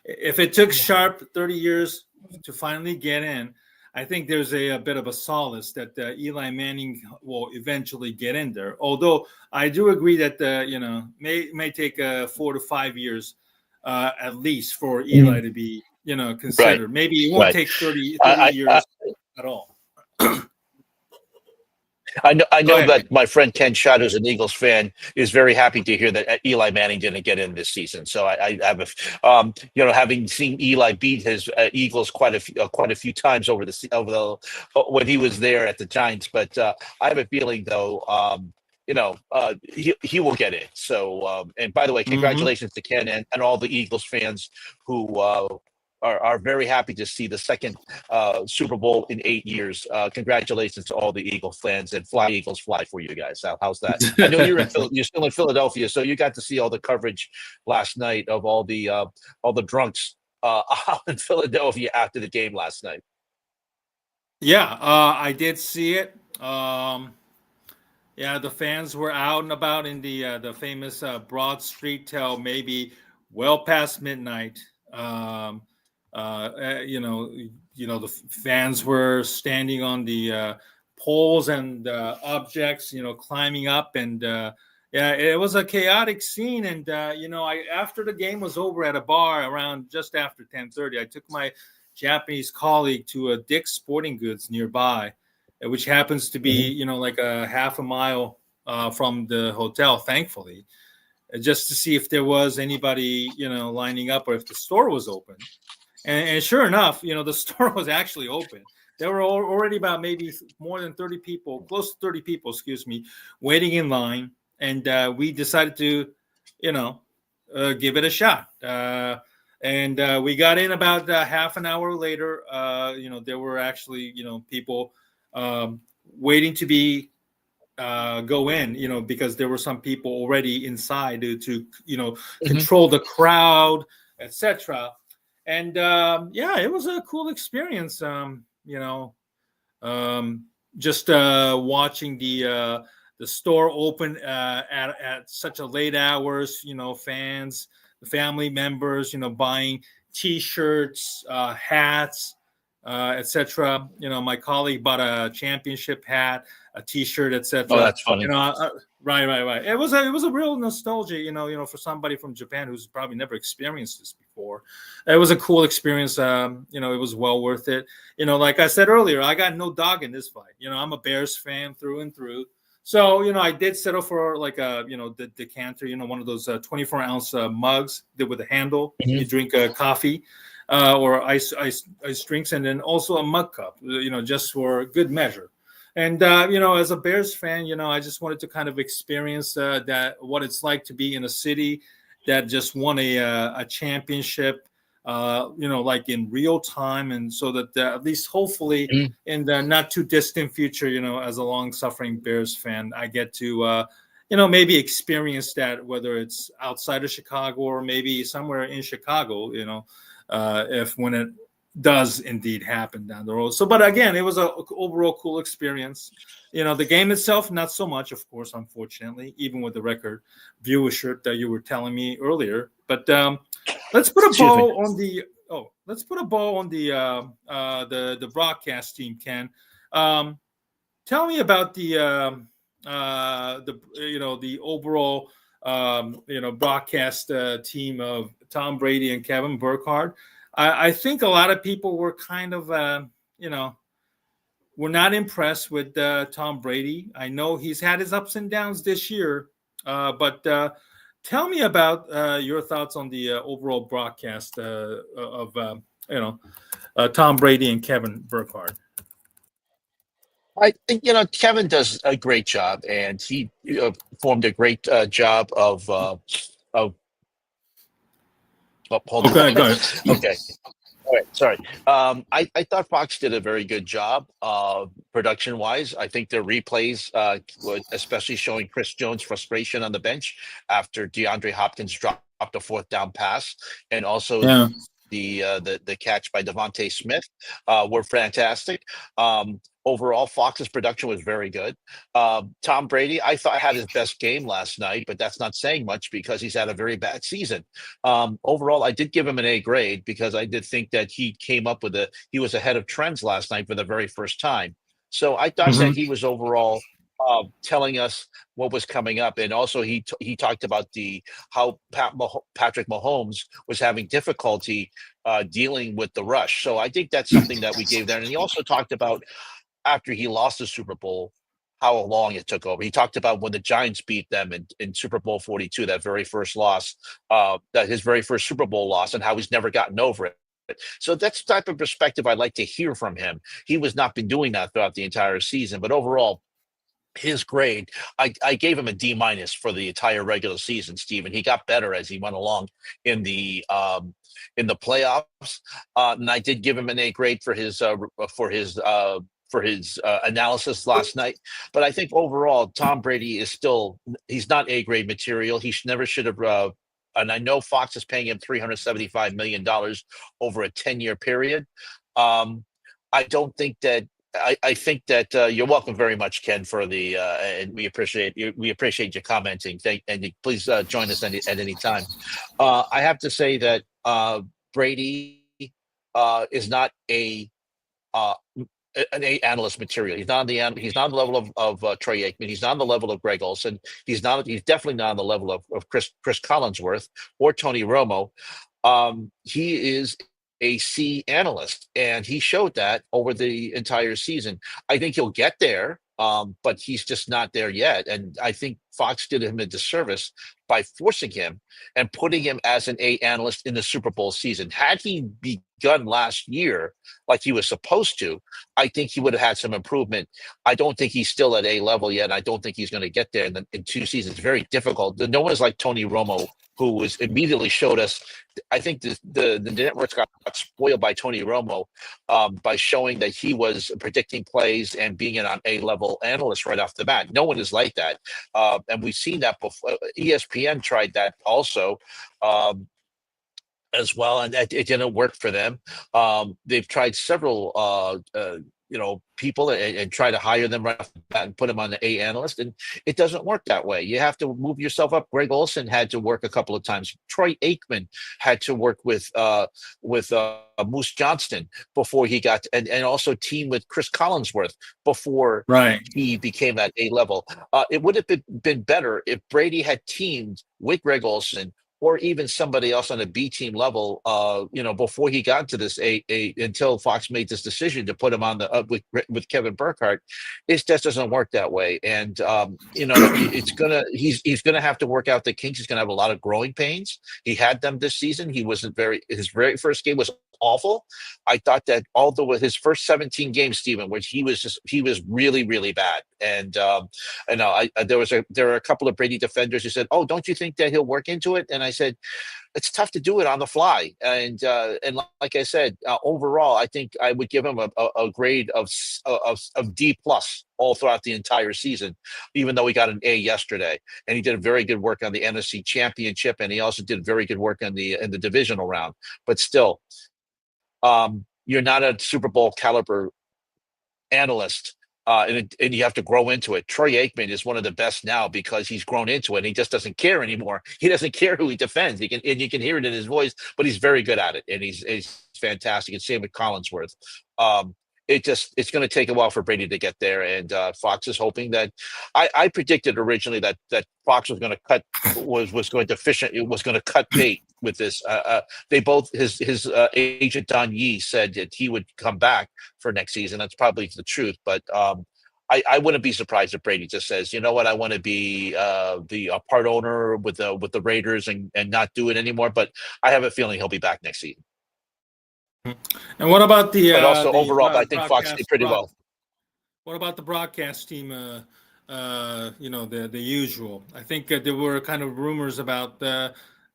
if it took Sharp 30 years to finally get in, I think there's a bit of a solace that Eli Manning will eventually get in there. Although I do agree that may take 4 to 5 years at least for Eli Mhm. to be Right. considered. Maybe it won't Right. take 30 I, I years at all. I Go know ahead. that my friend Ken Schott, who's an Eagles fan, is very happy to hear that Eli Manning didn't get in this season. So I have having seen Eli beat his Eagles quite a few times when he was there at the Giants. But I have a feeling though. He will get it. So, and by the way, Mm-hmm. congratulations to Ken and all the Eagles fans who are very happy to see the second Super Bowl in 8 years. Congratulations to all the Eagle fans, and fly Eagles fly for you guys. How's that? I know you're still in Philadelphia, so you got to see all the coverage last night of all the drunks out in Philadelphia after the game last night. Yeah, I did see it. Yeah, the fans were out and about in the famous Broad Street till maybe well past midnight. The fans were standing on the poles and objects, climbing up, and yeah, it was a chaotic scene. And I after the game was over at a bar around just after 10:30, I took my Japanese colleague to a Dick's Sporting Goods nearby, which happens to be, Mhm. like a half a mile from the hotel, thankfully, just to see if there was anybody, lining up or if the store was open. And sure enough, the store was actually open. There were already about maybe more than 30 people, close to 30 people, excuse me, waiting in line. And we decided to, give it a shot. And we got in about half an hour later. There were actually, people waiting to be go in, because there were some people already inside to Mhm. control the crowd, etc. And yeah, it was a cool experience. Just watching the store open at such a late hours. Fans, family members, buying T-shirts, hats, etc. My colleague bought a championship hat, a T-shirt, Oh, etc. that's funny. Right. It was a real nostalgia, for somebody from Japan who's probably never experienced this before. It was a cool experience. It was well worth it. Like I said earlier, I got no dog in this fight. I'm a Bears fan through and through. So, I did settle for like the decanter, one of those 24-ounce mugs with a handle. You Mhm. drink coffee or ice drinks, and then also a mug cup, just for good measure. And as a Bears fan, I just wanted to kind of experience what it's like to be in a city that just won a championship, like in real time, and so that at least hopefully Mhm. in the not too distant future, as a long-suffering Bears fan, I get to maybe experience that, whether it's outside of Chicago or maybe somewhere in Chicago, if when it does indeed happen down the road. So, but again, it was a overall cool experience. The game itself, not so much, of course, unfortunately, even with the record viewership that you were telling me earlier. But let's put a Excuse me. bow on the. Oh, let's put a bow on the broadcast team, Ken. Um, Tell me about the the overall broadcast team of Tom Brady and Kevin Burkhardt. I think a lot of people were kind of you know were not impressed with Tom Brady. I know he's had his ups and downs this year, but tell me about your thoughts on the overall broadcast of you know Tom Brady and Kevin Burkhardt. I think Kevin does a great job, and he formed a great job of. Oh, hold on. Okay, go ahead. Okay. All right, sorry. I thought Fox did a very good job production wise. I think their replays, especially showing Chris Jones' frustration on the bench after DeAndre Hopkins dropped a fourth down pass, and also Yeah. the catch by Devontae Smith were fantastic. Overall, Fox's production was very good. Tom Brady, I thought had his best game last night, but that's not saying much because he's had a very bad season. Overall, I did give him an A grade because I did think that he was ahead of trends last night for the very first time. So I thought that Hmm. he was overall telling us what was coming up, and also he talked about the how Patrick Mahomes was having difficulty dealing with the rush. So I think that's something that we gave there, and he also talked about after he lost the Super Bowl, how long it took over. He talked about when the Giants beat them in Super Bowl 42, that very first loss, that his very first Super Bowl loss, and how he's never gotten over it. So that's the type of perspective I'd like to hear from him. He was not been doing that throughout the entire season, but overall, his grade, I gave him a D minus for the entire regular season, Stephen. He got better as he went along in the playoffs, and I did give him an A grade for his analysis last night. But I think overall, Tom Brady is still he's not A grade material. Never should have. And I know Fox is paying him $375 million over a 10-year period. Um, I don't think that I think that you're welcome very much, Ken, for the and we appreciate you commenting. Please join us at any time. I have to say that Brady is not uh, an A analyst material. He's not on the level of Troy Aikman. He's not on the level of Greg Olson. He's definitely not on the level of Chris Collinsworth or Tony Romo. He is a C analyst, and he showed that over the entire season. I think he'll get there, but he's just not there yet. And I think Fox did him a disservice by forcing him and putting him as an A analyst in the Super Bowl season. Had he begun last year like he was supposed to, I think he would have had some improvement. I don't think he's still at A level yet. And I don't think he's going to get there in 2 seasons. It's very difficult. No one is like Tony Romo, who was immediately showed us. I think the networks got spoiled by Tony Romo by showing that he was predicting plays and being an A level analyst right off the bat. No one is like that, and we've seen that before. ESPN tried that also. As well, and it didn't work for them. They've tried several, people and try to hire them right off the bat and put them on the A analyst, and it doesn't work that way. You have to move yourself up. Greg Olson had to work a couple of times. Troy Aikman had to work with Moose Johnston before he got, and also team with Chris Collinsworth before Right. he became at A level. It would have been better if Brady had teamed with Greg Olson or even somebody else on a B team level, before he got to this until Fox made this decision to put him on the with Kevin Burkhardt. It just doesn't work that way, and he's gonna have to work out the kinks. He's gonna have a lot of growing pains. He had them this season. His very first game was awful. I thought that although with his first 17 games, Stephen, which he was really really bad, and there were a couple of Brady defenders who said, "Oh, don't you think that he'll work into it?" And I said, "It's tough to do it on the fly." And like I said, overall, I think I would give him a grade of D plus all throughout the entire season, even though he got an A yesterday, and he did very good work on the NFC Championship, and he also did very good work in the divisional round. But still, you're not a Super Bowl caliber analyst and you have to grow into it. Troy Aikman is one of the best now because he's grown into it. And he just doesn't care anymore. He doesn't care who he defends. And you can hear it in his voice, but he's very good at it, and he's fantastic. And same with Collinsworth. It's going to take a while for Brady to get there, and Fox is hoping that. I predicted originally that Fox was going to cut bait with this. They both his agent Don Yee said that he would come back for next season. That's probably the truth, but I wouldn't be surprised if Brady just says, you know what, I want to be the part owner with the Raiders and not do it anymore. But I have a feeling he'll be back next season. And what about but also overall, I think Fox did pretty well. What about the broadcast team? The usual. I think there were kind of rumors about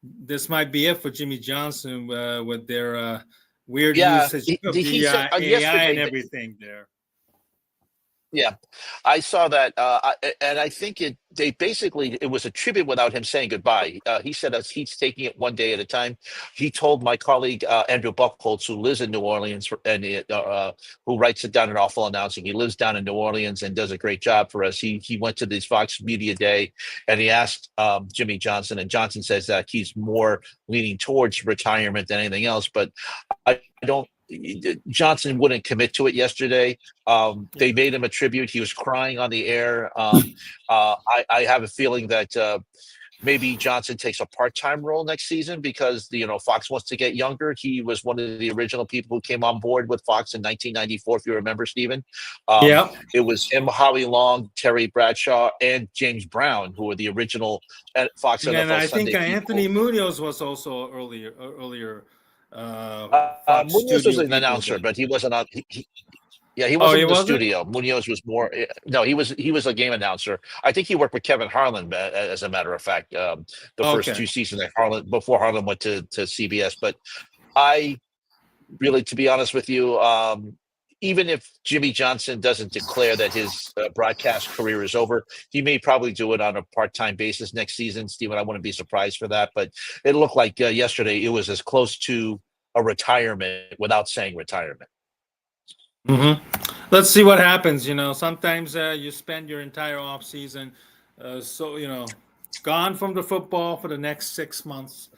this might be it for Jimmy Johnson with their weird usage of the AI and everything there. Yeah, I saw that, and I think it was a tribute without him saying goodbye. He said he's taking it one day at a time. He told my colleague Andrew Buchholz, who lives in New Orleans and who writes it down in Awful Announcing. He lives down in New Orleans and does a great job for us. He went to this Fox Media Day and he asked Jimmy Johnson, and Johnson says that he's more leaning towards retirement than anything else. But I don't. Johnson wouldn't commit to it yesterday. They made him a tribute. He was crying on the air. I have a feeling that maybe Johnson takes a part-time role next season because Fox wants to get younger. He was one of the original people who came on board with Fox in 1994, if you remember, Stephen. It was him, Howie Long, Terry Bradshaw, and James Brown, who were the original Fox NFL and I Sunday think Anthony Munoz was also earlier. Fox Munoz was an people announcer, then. but he wasn't on. He wasn't in the wasn't? studio. Munoz was more. No, he was a game announcer. I think he worked with Kevin Harlan, as a matter of fact, the first two seasons that before Harlan went to CBS. But I really, to be honest with you, even if Jimmy Johnson doesn't declare that his broadcast career is over, he may probably do it on a part-time basis next season. Stephen, I wouldn't be surprised for that. But it looked like yesterday it was as close to a retirement without saying retirement. Mm-hmm. Let's see what happens. Sometimes you spend your entire off season, gone from the football for the next 6 months,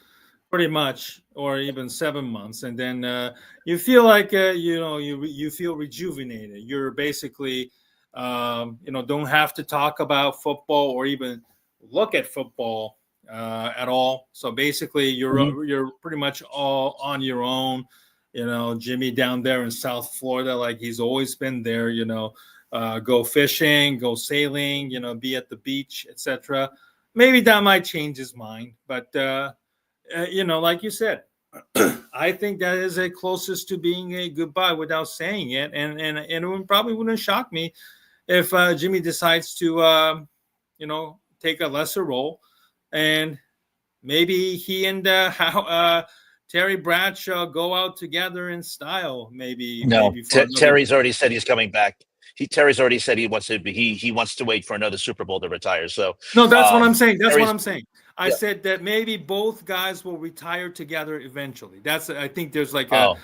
pretty much, or even 7 months, and then you feel like you feel rejuvenated. You're basically don't have to talk about football or even look at football at all. So basically, you're pretty much all on your own. Jimmy down there in South Florida, like he's always been there. Go fishing, go sailing. Be at the beach, etc. Maybe that might change his mind, but like you said, I think that is a closest to being a goodbye without saying it, and it probably wouldn't shock me if Jimmy decides to take a lesser role, and maybe he and Terry Bradshaw go out together in style. Maybe Terry's already said he's coming back. Terry's already said he wants to wait for another Super Bowl to retire. So no, that's what I'm saying. What I'm saying. I said that maybe both guys will retire together eventually. I think there's like a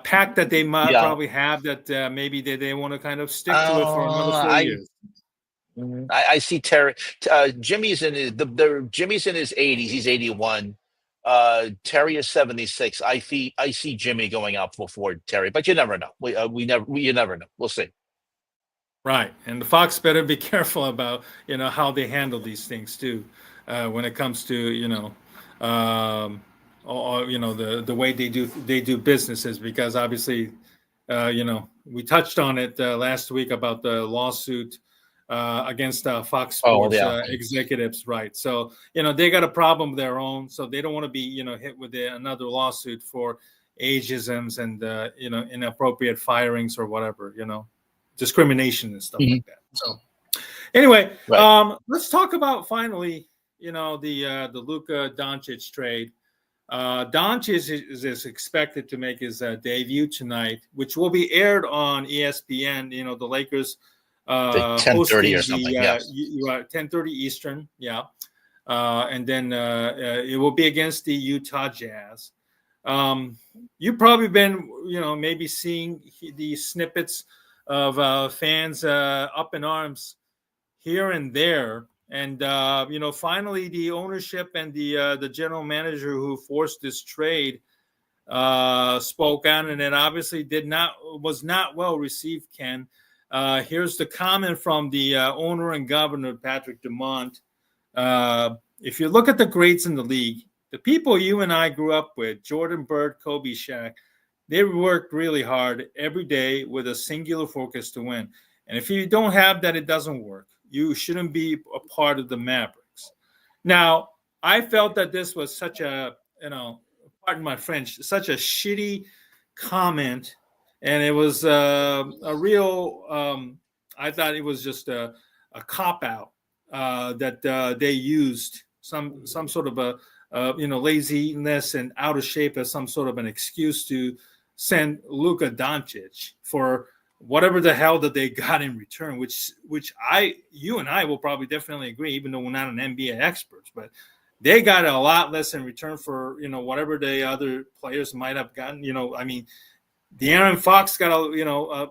pact that they might probably have that maybe they want to kind of stick to it for another 4 years. I see Terry. Jimmy's in Jimmy's in his 80s. He's 81. Terry is 76. I see Jimmy going out before Terry, but you never know. You never know. We'll see. Right, and the Fox better be careful about how they handle these things too, when it comes to the way they do businesses, because obviously we touched on it last week about the lawsuit against Fox Sports executives, right? So they got a problem of their own, so they don't want to be hit with another lawsuit for ageisms and inappropriate firings or whatever, discrimination and stuff like that. So anyway, let's talk about finally the Luka Doncic trade. Doncic is expected to make his debut tonight, which will be aired on ESPN. The Lakers 10:30 or something. 10:30 Eastern. And then it will be against the Utah Jazz. You've probably been maybe seeing the snippets of fans up in arms here and there. And finally, the ownership and the general manager who forced this trade spoke out, and it obviously was not well received. Ken, here's the comment from the owner and governor, Patrick Dumont. If you look at the greats in the league, the people you and I grew up with, Jordan, Bird, Kobe, Shaq, they worked really hard every day with a singular focus to win. And if you don't have that, it doesn't work. You shouldn't be a part of the Mavericks. Now, I felt that this was such a, pardon my French, such a shitty comment. And it was a real, I thought it was just a cop-out that they used some sort of a laziness and out of shape as some sort of an excuse to send Luka Doncic for whatever the hell that they got in return, which you and I will probably definitely agree, even though we're not an NBA experts, but they got a lot less in return for, whatever the other players might have gotten. I mean, De'Aaron Fox got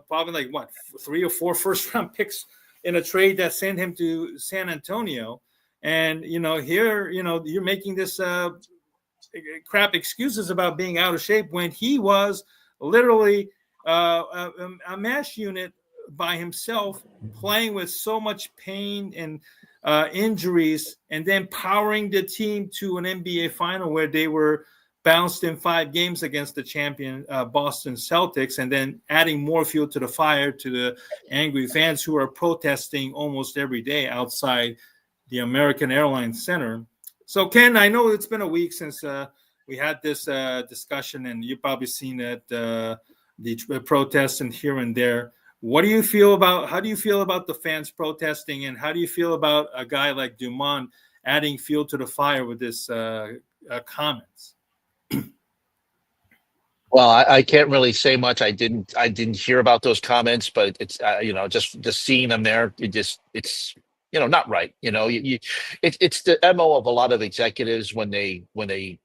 probably like what, 3 or 4 first-round picks in a trade that sent him to San Antonio. And, here, you're making this crap excuses about being out of shape when he was literally a mesh unit by himself, playing with so much pain and injuries, and then powering the team to an NBA final where they were bounced in 5 games against the champion Boston Celtics, and then adding more fuel to the fire to the angry fans who are protesting almost every day outside the American Airlines Center. So, Ken, I know it's been a week since we had this discussion, and you've probably seen it, the protests and here and there. How do you feel about the fans protesting, and how do you feel about a guy like Dumont adding fuel to the fire with his comments? Well, I can't really say much. I didn't hear about those comments, but it's just seeing them there. It's not right. It's the MO of a lot of executives when they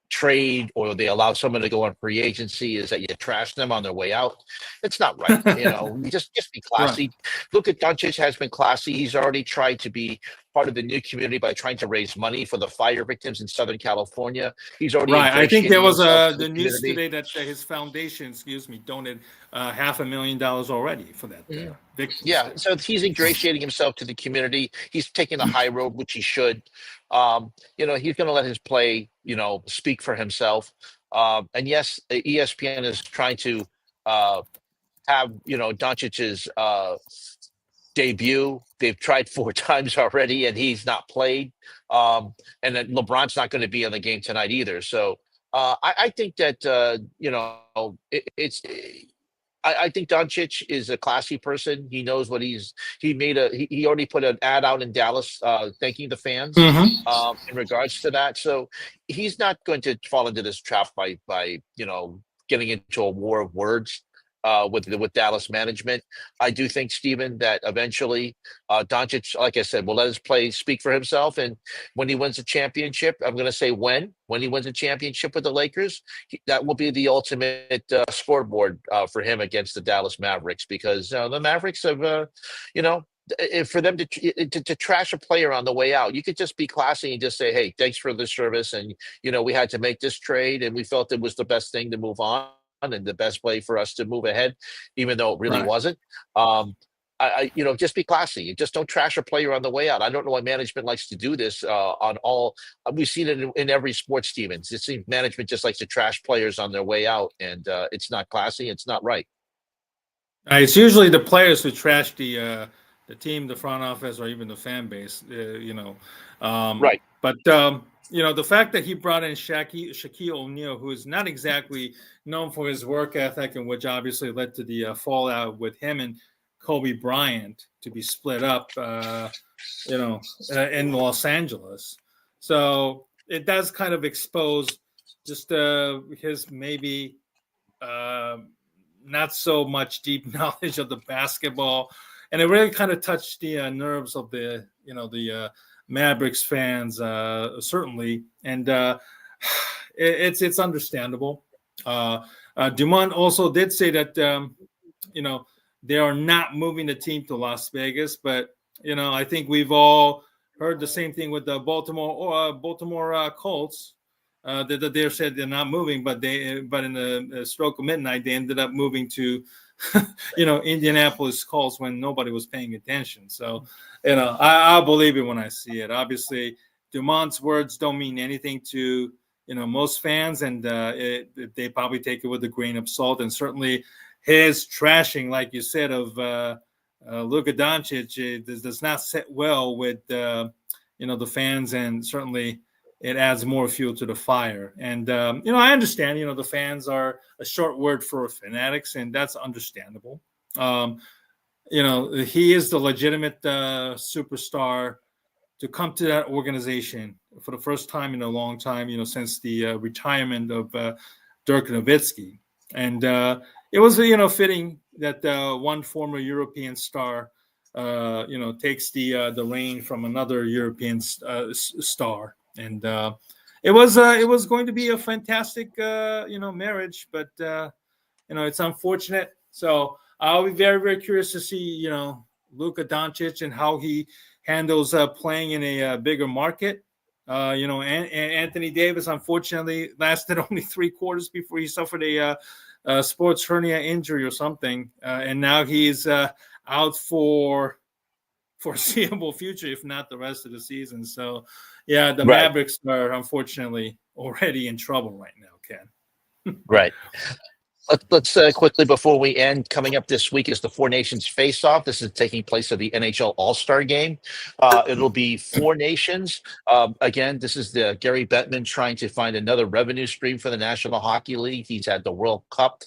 trade or they allow someone to go on free agency is that you trash them on their way out. It's not right. You just be classy. Right. Look at Doncic has been classy. He's already tried to be part of the new community by trying to raise money for the fire victims in Southern California. He's already Right. I think there was the news today that his foundation, donated $500,000 already for that victims. Yeah, so he's ingratiating himself to the community. He's taking the high road, which he should. He's going to let his play, speak for himself. And yes, ESPN is trying to have Doncic's debut. They've tried 4 times already, and he's not played. And then LeBron's not going to be in the game tonight either. So I think that I think Doncic is a classy person. He knows what he already put an ad out in Dallas thanking the fans in regards to that. So he's not going to fall into this trap by getting into a war of words with Dallas management. I do think, Stephen, that eventually Doncic, like I said, will let his play speak for himself. And when he wins a championship, I'm going to say when he wins a championship with the Lakers, that will be the ultimate scoreboard for him against the Dallas Mavericks, because the Mavericks have, for them to trash a player on the way out, you could just be classy and just say, hey, thanks for the service. And, we had to make this trade and we felt it was the best thing to move on and the best way for us to move ahead, even though it really wasn't. Just be classy. Just don't trash a player on the way out. I don't know why management likes to do this on all. We've seen it in every sports, Stevens. It seems management just likes to trash players on their way out, and it's not classy. It's not right. It's usually the players who trash the team, the front office, or even the fan base. Right. But the fact that he brought in Shaquille O'Neal, who is not exactly known for his work ethic, and which obviously led to the fallout with him and Kobe Bryant to be split up, in Los Angeles. So it does kind of expose just his maybe not so much deep knowledge of the basketball, and it really kind of touched the nerves of the Mavericks fans, certainly, and it's understandable. Dumont also did say that they are not moving the team to Las Vegas. But I think we've all heard the same thing with the Baltimore Colts. That they said they're not moving, but in the stroke of midnight they ended up moving to Indianapolis Colts when nobody was paying attention. So I'll believe it when I see it. Obviously, Dumont's words don't mean anything to most fans, and they probably take it with a grain of salt. And certainly his trashing, like you said, of Luka Doncic does not sit well with the fans, and certainly it adds more fuel to the fire. And I understand the fans are a short word for fanatics, and that's understandable. He is the legitimate superstar to come to that organization for the first time in a long time, since the retirement of Dirk Nowitzki. And it was, fitting that one former European star, takes the reign from another European star. And it was going to be a fantastic, marriage, but it's unfortunate. So I'll be very, very curious to see, Luka Doncic and how he handles playing in a bigger market. And Anthony Davis, unfortunately, lasted only 3 quarters before he suffered a sports hernia injury or something, and now he's out for foreseeable future, if not the rest of the season. So, yeah, the Right. Mavericks are unfortunately already in trouble right now, Ken. Right. Let's quickly, before we end, coming up this week is the Four Nations Face-Off. This is taking place at the NHL All-Star Game. It'll be 4 nations. Again, this is the Gary Bettman trying to find another revenue stream for the National Hockey League. He's had the World Cup.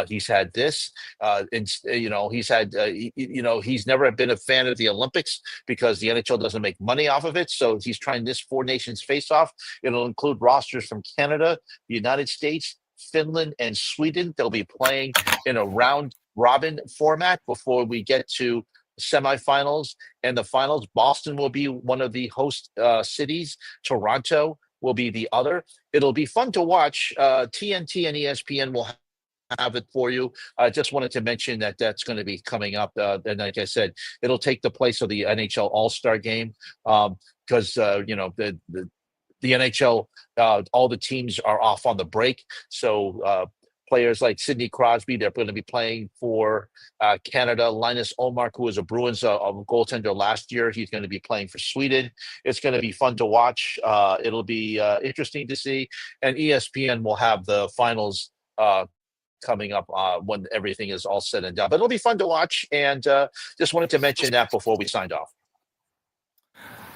He's had this. He's had. He's never been a fan of the Olympics because the NHL doesn't make money off of it. So he's trying this Four Nations Face-Off. It'll include rosters from Canada, the United States, Finland, and Sweden. They'll be playing in a round robin format before we get to semifinals and the finals. Boston will be one of the host cities. Toronto will be the other. It'll be fun to watch. TNT and ESPN will have it for you. I just wanted to mention that that's going to be coming up. And like I said, it'll take the place of the NHL All-Star Game because the NHL, all the teams are off on the break. So players like Sidney Crosby, they're going to be playing for Canada. Linus Ullmark, who was a Bruins goaltender last year, he's going to be playing for Sweden. It's going to be fun to watch. It'll be interesting to see. And ESPN will have the finals coming up when everything is all said and done. But it'll be fun to watch. And just wanted to mention that before we signed off.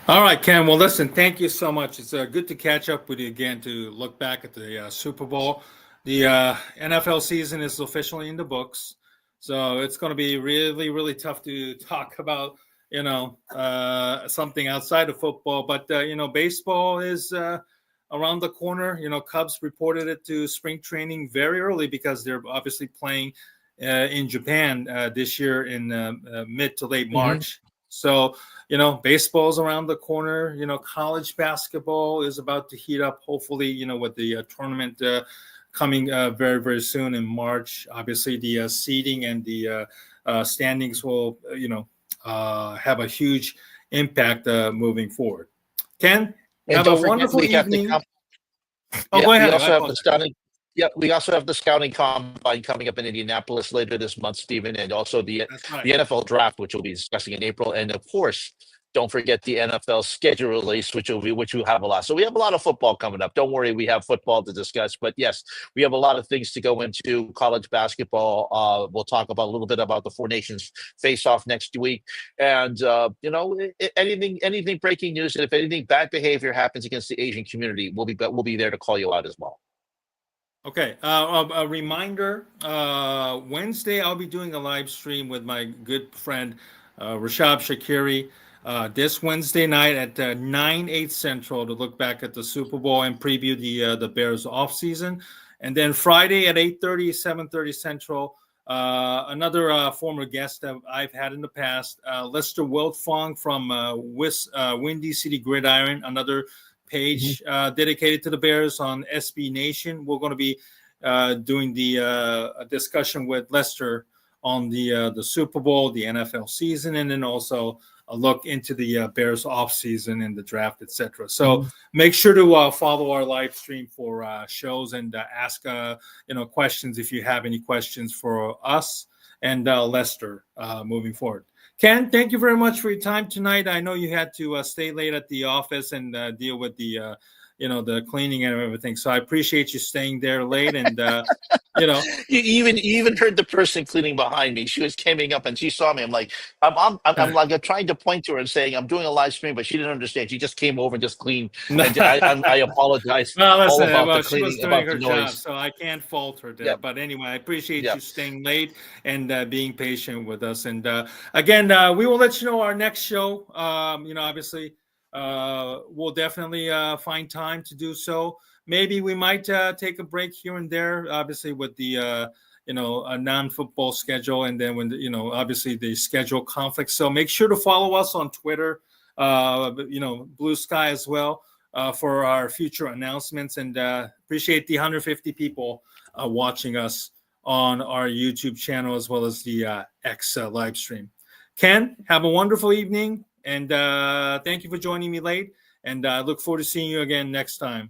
All right, Ken. Well, listen, thank you so much. It's good to catch up with you again to look back at the Super Bowl. The NFL season is officially in the books, so it's going to be really, really tough to talk about, something outside of football. But, baseball is around the corner. Cubs reported it to spring training very early because they're obviously playing in Japan this year in mid to late March. So, baseball's around the corner. College basketball is about to heat up, hopefully, with the tournament coming very, very soon in March. Obviously, the seeding and the standings will, have a huge impact moving forward. Ken, have a wonderful evening. Go ahead. We also have the scouting. Yeah, we also have the scouting combine coming up in Indianapolis later this month, Stephen, and also the NFL draft, which we'll be discussing in April, and of course, don't forget the NFL schedule release, which will have a lot. So we have a lot of football coming up. Don't worry, we have football to discuss. But yes, we have a lot of things to go into. College basketball. We'll talk about a little bit about the Four Nations face-off next week, and anything breaking news, and if anything bad behavior happens against the Asian community, we'll be there to call you out as well. Okay. A reminder, Wednesday, I'll be doing a live stream with my good friend, Rashab Shakiri, this Wednesday night at 9/8 Central to look back at the Super Bowl and preview the Bears offseason. And then Friday at 8:30, 7:30 Central, another former guest that I've had in the past, Lester Wiltfong from Windy City Gridiron, another page dedicated to the Bears on SB Nation. We're going to be doing the discussion with Lester on the Super Bowl, the NFL season, and then also a look into the Bears off season and the draft, etc. So make sure to follow our live stream for shows and ask questions if you have any questions for us and Lester moving forward. Ken, thank you very much for your time tonight. I know you had to stay late at the office and deal with the the cleaning and everything. So I appreciate you staying there late and You even heard the person cleaning behind me. She was coming up and she saw me. I'm like, I'm like trying to point to her and saying I'm doing a live stream, but she didn't understand. She just came over and just cleaned. And I apologize well, all listen, about the she was cleaning, doing about the her job, noise. so I can't fault her there. Yep. But anyway, I appreciate Yep. you staying late and being patient with us. And again, we will let you know our next show. Obviously, we'll definitely find time to do so. Maybe we might take a break here and there, obviously with the a non-football schedule, and then when obviously the schedule conflicts. So make sure to follow us on Twitter, Blue Sky as well, for our future announcements. And appreciate the 150 people watching us on our YouTube channel as well as the X live stream. Ken, have a wonderful evening, and thank you for joining me late. And I look forward to seeing you again next time.